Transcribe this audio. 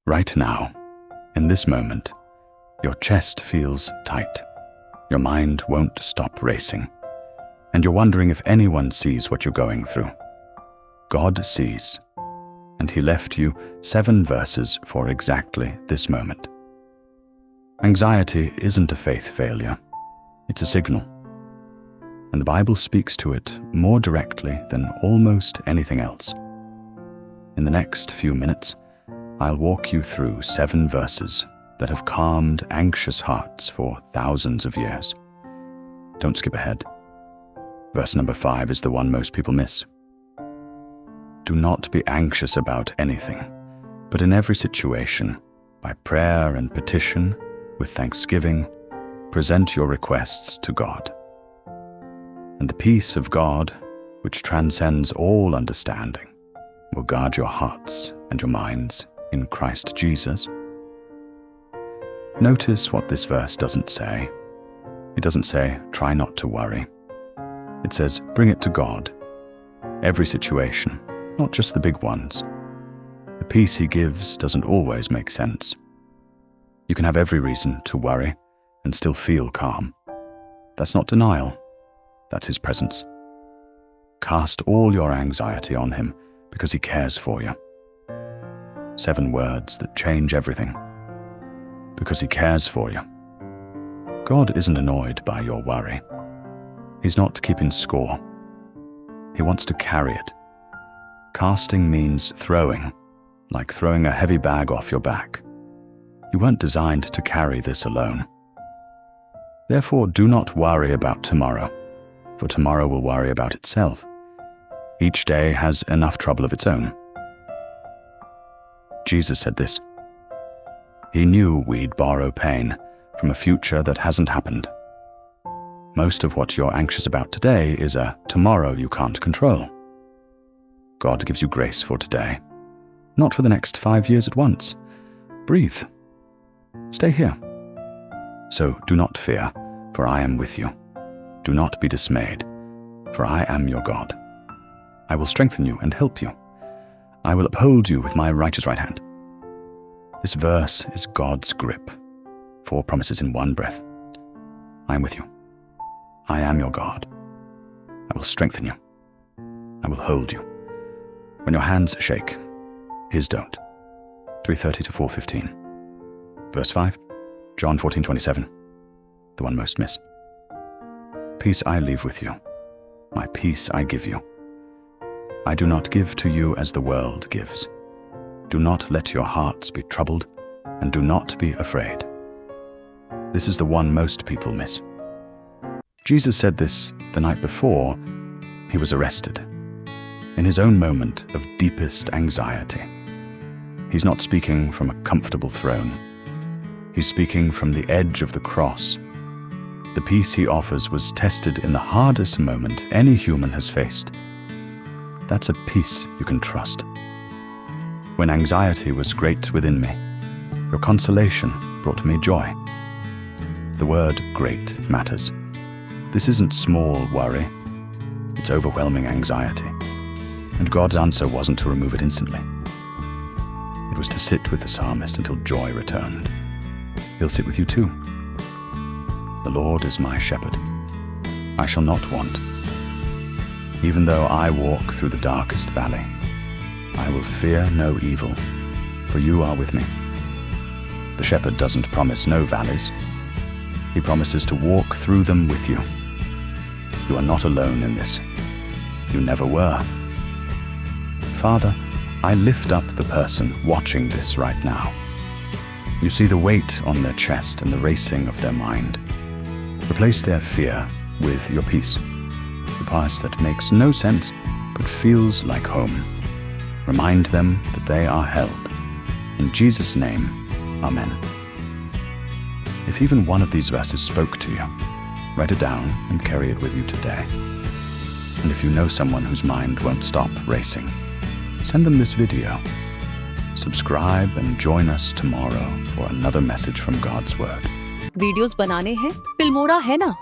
Right now, in this moment, your chest feels tight. Your mind won't stop racing. And you're wondering if anyone sees what you're going through. God sees. And He left you 7 verses for exactly this moment. Anxiety isn't a faith failure. It's a signal. And the Bible speaks to it more directly than almost anything else. In the next few minutes, I'll walk you through 7 verses that have calmed anxious hearts for thousands of years. Don't skip ahead. Verse number 5 is the one most people miss. Do not be anxious about anything, but in every situation, by prayer and petition, with thanksgiving, present your requests to God. And the peace of God, which transcends all understanding, will guard your hearts and your minds in Christ Jesus. Notice what this verse doesn't say. It doesn't say, try not to worry. It says, bring it to God. Every situation, not just the big ones. The peace He gives doesn't always make sense. You can have every reason to worry and still feel calm. That's not denial. That's His presence. Cast all your anxiety on Him because He cares for you. 7 words that change everything. Because He cares for you. God isn't annoyed by your worry. He's not keeping score. He wants to carry it. Casting means throwing, like throwing a heavy bag off your back. You weren't designed to carry this alone. Therefore, do not worry about tomorrow, for tomorrow will worry about itself. Each day has enough trouble of its own. Jesus said this. He knew we'd borrow pain from a future that hasn't happened. Most of what you're anxious about today is a tomorrow you can't control. God gives you grace for today, not for the next 5 years at once. Breathe. Stay here. So do not fear, for I am with you. Do not be dismayed, for I am your God. I will strengthen you and help you. I will uphold you with my righteous right hand. This verse is God's grip. 4 promises in one breath. I am with you. I am your God. I will strengthen you. I will hold you. When your hands shake, His don't. 3:30 to 4:15. Verse 5, John 14:27, the one most miss. Peace I leave with you. My peace I give you. I do not give to you as the world gives. Do not let your hearts be troubled, and do not be afraid. This is the one most people miss. Jesus said this the night before He was arrested, in His own moment of deepest anxiety. He's not speaking from a comfortable throne. He's speaking from the edge of the cross. The peace He offers was tested in the hardest moment any human has faced. That's a peace you can trust. When anxiety was great within me, your consolation brought me joy. The word great matters. This isn't small worry. It's overwhelming anxiety. And God's answer wasn't to remove it instantly. It was to sit with the psalmist until joy returned. He'll sit with you too. The Lord is my shepherd. I shall not want. Even though I walk through the darkest valley, I will fear no evil, for you are with me. The shepherd doesn't promise no valleys. He promises to walk through them with you. You are not alone in this. You never were. Father, I lift up the person watching this right now. You see the weight on their chest and the racing of their mind. Replace their fear with your peace, the past that makes no sense but feels like home. Remind them that they are held. In Jesus' name, Amen. If even one of these verses spoke to you, write it down and carry it with you today. And if you know someone whose mind won't stop racing, send them this video. Subscribe and join us tomorrow for another message from God's Word. Videos बनाने हैं Filmora है ना।